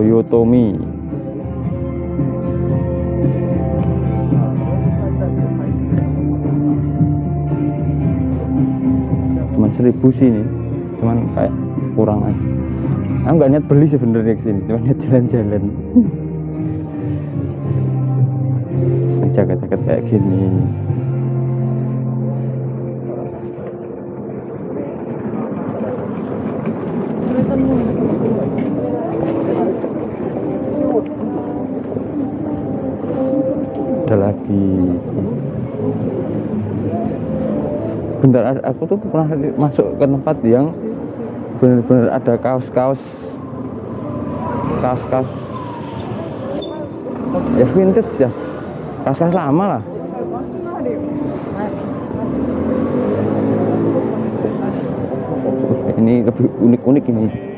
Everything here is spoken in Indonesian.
Toyotomi. Cuman 1000 sih nih, cuman kayak kurang aja. Aku nggak niat beli sebenarnya kesini, cuma niat jalan-jalan. Jaket-jaket kayak gini. Ada lagi. Bentar, aku tuh pernah masuk ke tempat yang benar-benar ada kaos-kaos ya vintage ya, kaos-kaos lama lah. Ini lebih unik-unik ini.